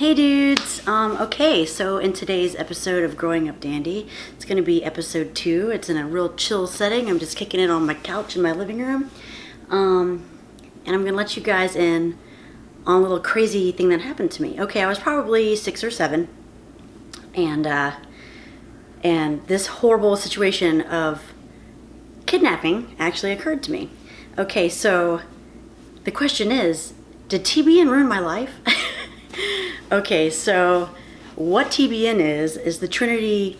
Hey dudes! Okay, so in today's episode of Growing Up Dandy, it's going to be episode 2. It's in a real chill setting. I'm just kicking it on my couch in my living room. And I'm going to let you guys in on a little crazy thing that happened to me. Okay, I was probably 6 or 7. And this horrible situation of kidnapping actually occurred to me. Okay, so the question is, did TBN ruin my life? Okay, so what TBN is the Trinity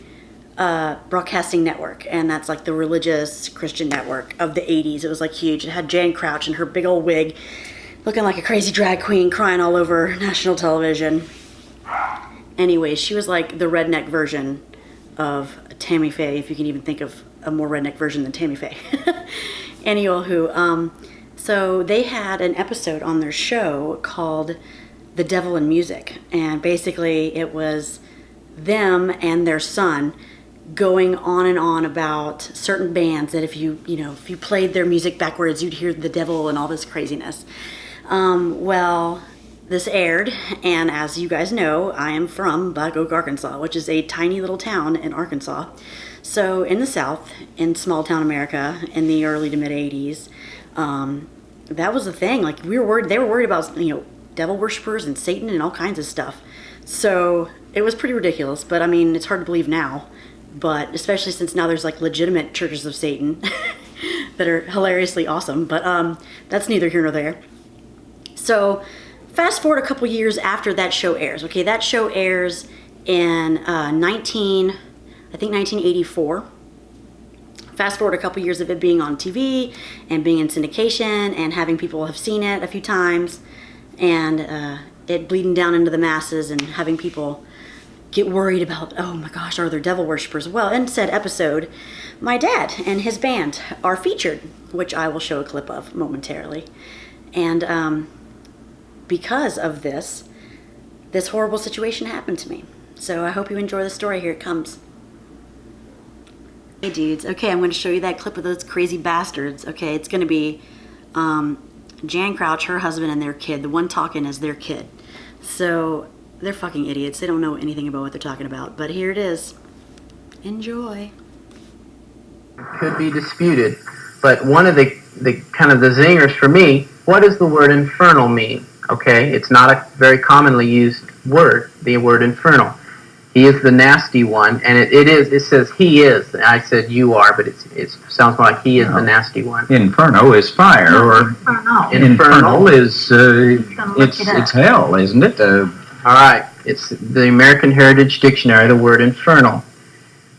Broadcasting Network, and that's like the religious Christian network of the 80s. It was like huge. It had Jan Crouch in her big old wig, looking like a crazy drag queen, crying all over national television. Anyway, she was like the redneck version of Tammy Faye, if you can even think of a more redneck version than Tammy Faye. Anywho, so they had an episode on their show called The Devil in Music, and basically it was them and their son going on and on about certain bands that if you played their music backwards, you'd hear the devil and all this craziness. Well, this aired, and as you guys know, I am from Black Oak, Arkansas, which is a tiny little town in Arkansas. So in the South, in small town America, in the early to mid 80s, that was the thing. Like they were worried about, devil worshippers and Satan and all kinds of stuff. So it was pretty ridiculous, but I mean, it's hard to believe now, but especially since now there's like legitimate churches of Satan that are hilariously awesome, but that's neither here nor there. So fast forward a couple years after that show airs. Okay, that show airs in 1984. Fast forward a couple years of it being on TV and being in syndication and having people have seen it a few times, and it bleeding down into the masses and having people get worried about, oh my gosh, are there devil worshippers? Well, in said episode, my dad and his band are featured, which I will show a clip of momentarily. And because of this horrible situation happened to me. So I hope you enjoy the story. Here it comes. Hey dudes, okay, I'm going to show you that clip of those crazy bastards. Okay, it's going to be Jan Crouch, her husband, and their kid. The one talking is their kid. So they're fucking idiots. They don't know anything about what they're talking about. But here it is. Enjoy. Could be disputed, but one of the kind of the zingers for me, what does the word infernal mean? Okay, it's not a very commonly used word, the word infernal. He is the nasty one, and it says he is. I said you are, but it sounds more like he is the nasty one. Inferno is fire, or infernal is it's hell, isn't it? All right, it's the American Heritage Dictionary. The word infernal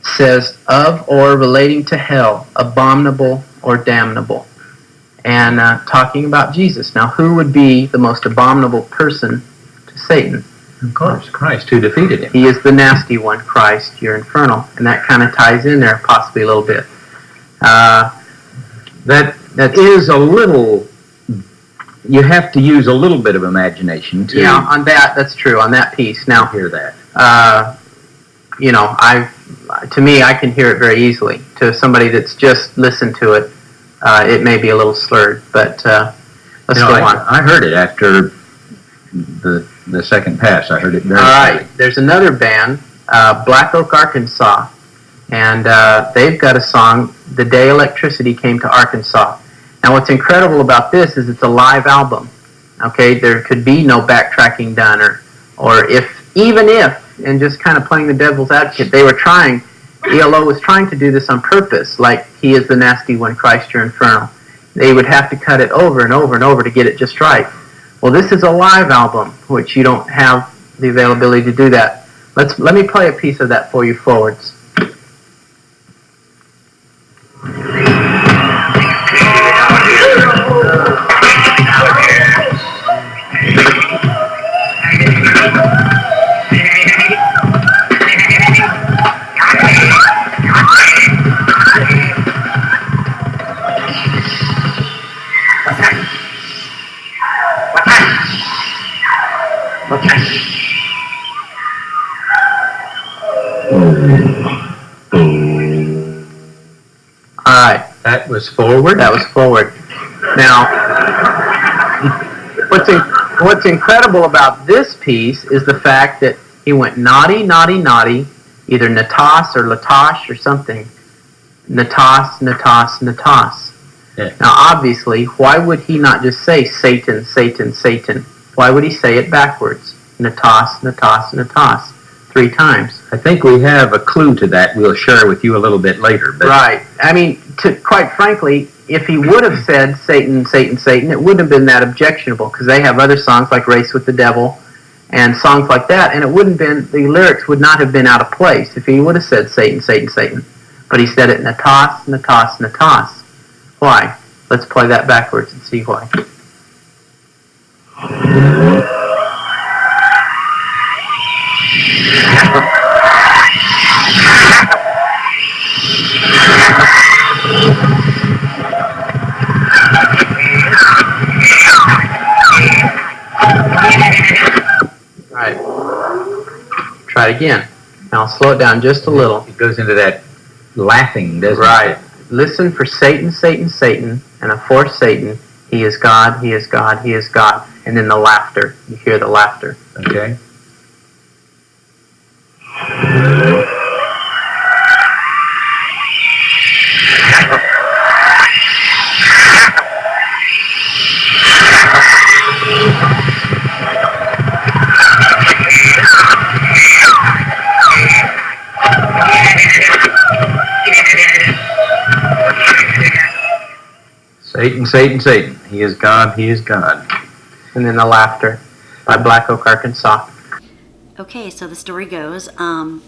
says of or relating to hell, abominable or damnable, and talking about Jesus. Now, who would be the most abominable person to Satan? Of course, Christ, who defeated him. He is the nasty one, Christ, you're infernal. And that kind of ties in there possibly a little bit. That is a little, you have to use a little bit of imagination to... Yeah, on that's true, on that piece. Now, hear that. To me, I can hear it very easily. To somebody that's just listened to it, it may be a little slurred, but let's go on. I heard it after the second pass. I heard it very clearly. All right, there's another band, Black Oak, Arkansas, and they've got a song, The Day Electricity Came to Arkansas. Now what's incredible about this is it's a live album. Okay, there could be no backtracking done, or even if, and just kind of playing the devil's advocate, they were trying, ELO was trying to do this on purpose, like he is the nasty one, Christ, you're infernal. They would have to cut it over and over and over to get it just right. Well, this is a live album, which you don't have the availability to do that. Let me play a piece of that for you forwards. Alright. That was forward? That was forward. Now, What's incredible about this piece is the fact that he went naughty, naughty, naughty, either natas or latosh or something. Natas, natas, natas. Yeah. Now, obviously, why would he not just say Satan, Satan, Satan? Why would he say it backwards? Natas, natas, natas, 3 times. I think we have a clue to that we'll share with you a little bit later. But Right. I mean, quite frankly, if he would have said Satan, Satan, Satan, it wouldn't have been that objectionable, because they have other songs like Race with the Devil and songs like that, and it wouldn't been, the lyrics would not have been out of place if he would have said Satan, Satan, Satan. But he said it natas, natas, natas. Why? Let's play that backwards and see why. Right. Try it again. Now slow it down just a little. it goes into that laughing, doesn't Right. Listen for Satan, Satan, Satan, and a fourth Satan. He is God, he is God, he is God. And then the laughter. You hear the laughter. it? Okay. Satan, Satan, Satan. He is God, he is God. And then the laughter by Black Oak, Arkansas. Okay, so the story goes, I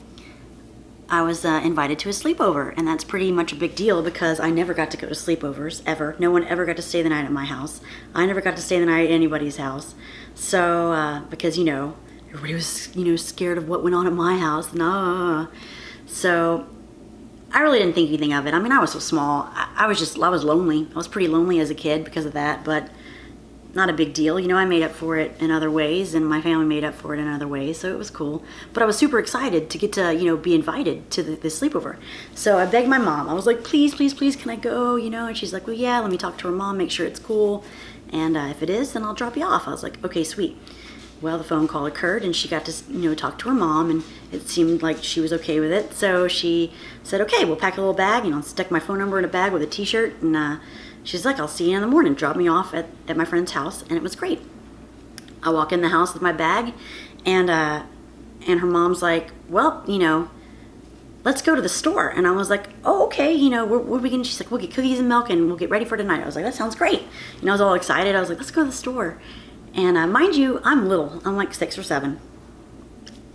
was invited to a sleepover, and that's pretty much a big deal because I never got to go to sleepovers, ever. No one ever got to stay the night at my house. I never got to stay the night at anybody's house. So, because, everybody was, scared of what went on at my house. No. So, I really didn't think anything of it. I mean, I was so small. I was lonely. I was pretty lonely as a kid because of that, but not a big deal. I made up for it in other ways, and my family made up for it in other ways, so it was cool. But I was super excited to get to, be invited to the sleepover. So I begged my mom. I was like, please, please, please, can I go? And she's like, well, yeah, let me talk to her mom, make sure it's cool. And if it is, then I'll drop you off. I was like, okay, sweet. Well, the phone call occurred, and she got to, talk to her mom, and it seemed like she was okay with it. So she said, okay, we'll pack a little bag, stick my phone number in a bag with a t-shirt, and she's like, I'll see you in the morning. Drop me off at my friend's house, and it was great. I walk in the house with my bag, and her mom's like, well, let's go to the store. And I was like, oh, okay, what are we going to? She's like, we'll get cookies and milk, and we'll get ready for tonight. I was like, that sounds great. I was all excited. I was like, let's go to the store. And mind you, I'm little. I'm like 6 or 7.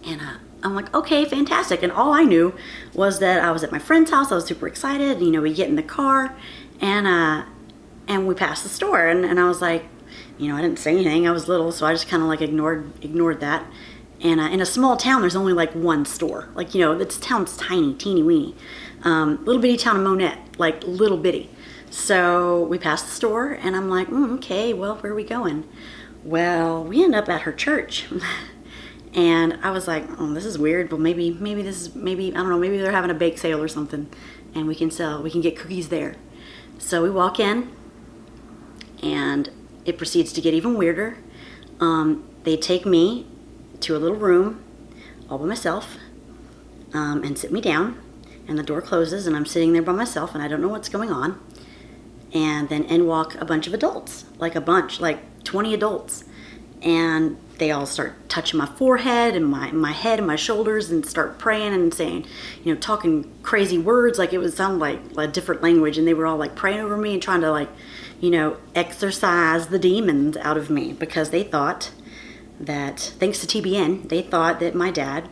And I'm like, okay, fantastic. And all I knew was that I was at my friend's house. I was super excited. We get in the car, and we passed the store. And I was like, I didn't say anything. I was little, so I just kind of like ignored that. And in a small town, there's only like one store. Like, this town's tiny, teeny weeny. Little bitty town of Monette, like little bitty. So we passed the store, and I'm like, okay, well, where are we going? Well, we end up at her church. And I was like, oh, this is weird, but maybe I don't know, maybe they're having a bake sale or something, and we can get cookies there. So we walk in, and it proceeds to get even weirder. They take me to a little room all by myself, and sit me down, and the door closes, and I'm sitting there by myself, and I don't know what's going on. And then in walk a bunch of adults, like 20 adults, and they all start touching my forehead and my head and my shoulders, and start praying and saying, talking crazy words, like it would sound like a different language, and they were all like praying over me and trying to exorcise the demons out of me, because they thought that, thanks to TBN, they thought that my dad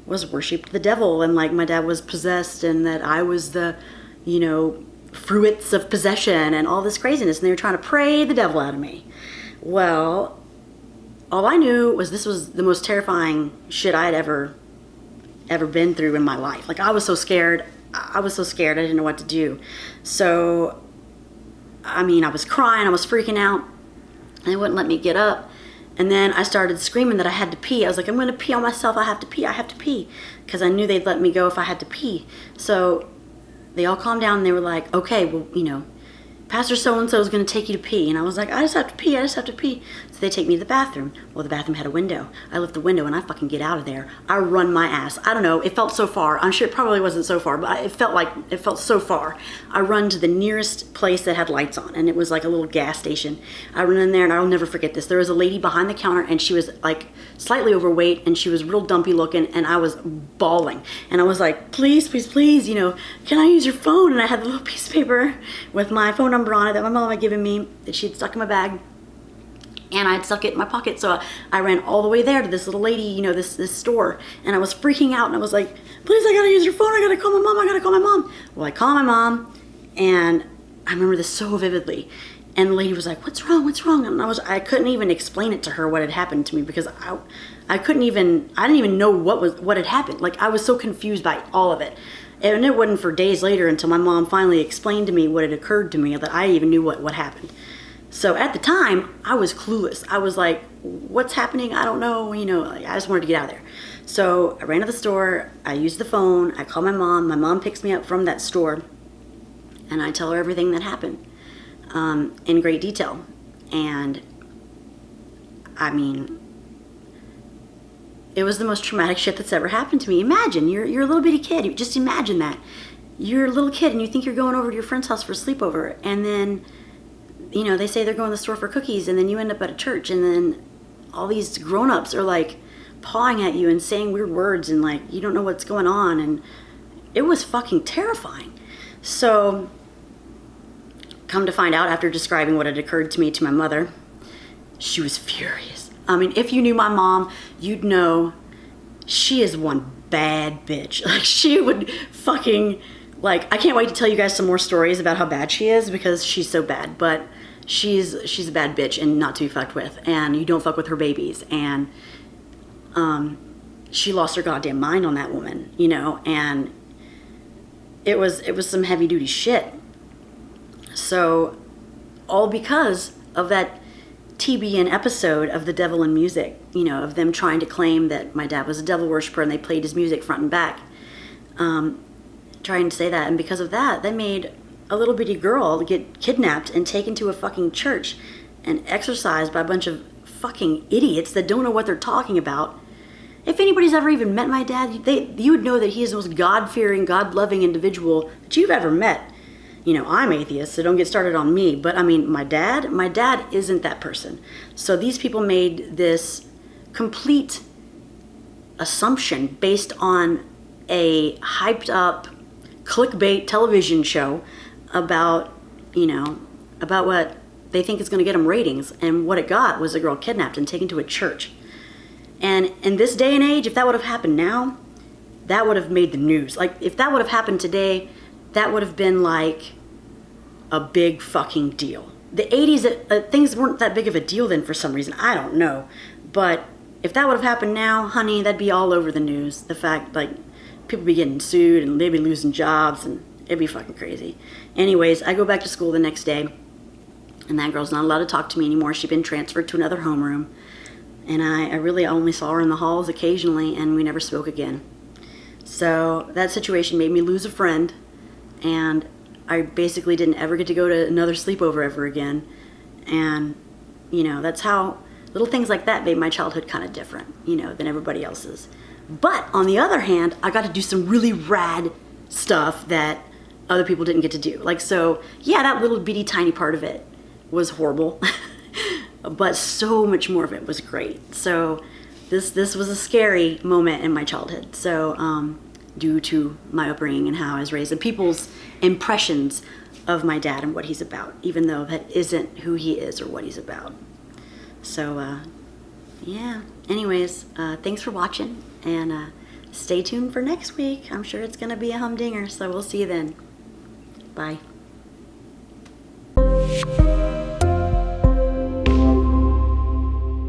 was worshipped the devil, and like my dad was possessed, and that I was the, fruits of possession and all this craziness, and they were trying to pray the devil out of me. Well, all I knew was this was the most terrifying shit I had ever been through in my life. Like, I was so scared. I didn't know what to do. So, I was crying. I was freaking out. And they wouldn't let me get up. And then I started screaming that I had to pee. I was like, I'm going to pee on myself. I have to pee. Because I knew they'd let me go if I had to pee. So they all calmed down, and they were like, okay, well, Pastor so-and-so is going to take you to pee. And I was like, I just have to pee. So they take me to the bathroom. Well, the bathroom had a window. I lift the window and I fucking get out of there. I run my ass. I don't know. It felt so far. I'm sure it probably wasn't so far, but it felt so far. I run to the nearest place that had lights on, and it was like a little gas station. I run in there, and I'll never forget this. There was a lady behind the counter, and she was like slightly overweight, and she was real dumpy looking, and I was bawling. And I was like, please, please, please, can I use your phone? And I had the little piece of paper with my phone number on it that my mom had given me that she'd stuck in my bag. And I'd stuck it in my pocket, so I ran all the way there to this little lady, this store. And I was freaking out, and I was like, please, I gotta use your phone, I gotta call my mom. Well, I call my mom, and I remember this so vividly. And the lady was like, what's wrong? And I couldn't even explain it to her what had happened to me, because I didn't even know what had happened. Like, I was so confused by all of it. And it wasn't for days later until my mom finally explained to me what had occurred to me that I even knew what happened. So at the time, I was clueless. I was like, what's happening? I don't know. I just wanted to get out of there. So I ran to the store. I used the phone. I called my mom. My mom picks me up from that store. And I tell her everything that happened in great detail. And I mean, it was the most traumatic shit that's ever happened to me. Imagine, you're a little bitty kid. Just imagine that. You're a little kid and you think you're going over to your friend's house for a sleepover. And then they say they're going to the store for cookies, and then you end up at a church, and then all these grown-ups are like pawing at you and saying weird words, and like you don't know what's going on, and it was fucking terrifying. So come to find out, after describing what had occurred to me to my mother, she was furious. I mean, if you knew my mom, you'd know she is one bad bitch. Like, she would fucking, like, I can't wait to tell you guys some more stories about how bad she is, because she's so bad. But she's a bad bitch and not to be fucked with, and you don't fuck with her babies. And she lost her goddamn mind on that woman, and it was some heavy duty shit. So all because of that TBN episode of The Devil in Music, of them trying to claim that my dad was a devil worshiper, and they played his music front and back, trying to say that. And because of that, they made a little bitty girl get kidnapped and taken to a fucking church and exorcised by a bunch of fucking idiots that don't know what they're talking about. If anybody's ever even met my dad, you would know that he is the most God-fearing, God-loving individual that you've ever met. I'm atheist, so don't get started on me. But I mean, my dad isn't that person. So these people made this complete assumption based on a hyped up clickbait television show about what they think is going to get them ratings. And what it got was a girl kidnapped and taken to a church. And in this day and age, if that would have happened now, that would have made the news. Like, if that would have happened today, that would have been like a big fucking deal. The 80s, things weren't that big of a deal then for some reason. I don't know. But if that would have happened now, honey, that'd be all over the news. The fact, like, people be getting sued and they'd be losing jobs, and it'd be fucking crazy. Anyways, I go back to school the next day, and that girl's not allowed to talk to me anymore. She'd been transferred to another homeroom. And I really only saw her in the halls occasionally, and we never spoke again. So that situation made me lose a friend, and I basically didn't ever get to go to another sleepover ever again. And, that's how little things like that made my childhood kind of different, than everybody else's. But on the other hand, I got to do some really rad stuff that other people didn't get to do. Like, so, yeah, that little bitty tiny part of it was horrible. But so much more of it was great. So this was a scary moment in my childhood. So due to my upbringing and how I was raised and people's impressions of my dad and what he's about, even though that isn't who he is or what he's about. So yeah. Anyways, thanks for watching, and stay tuned for next week. I'm sure it's going to be a humdinger, so we'll see you then. Bye.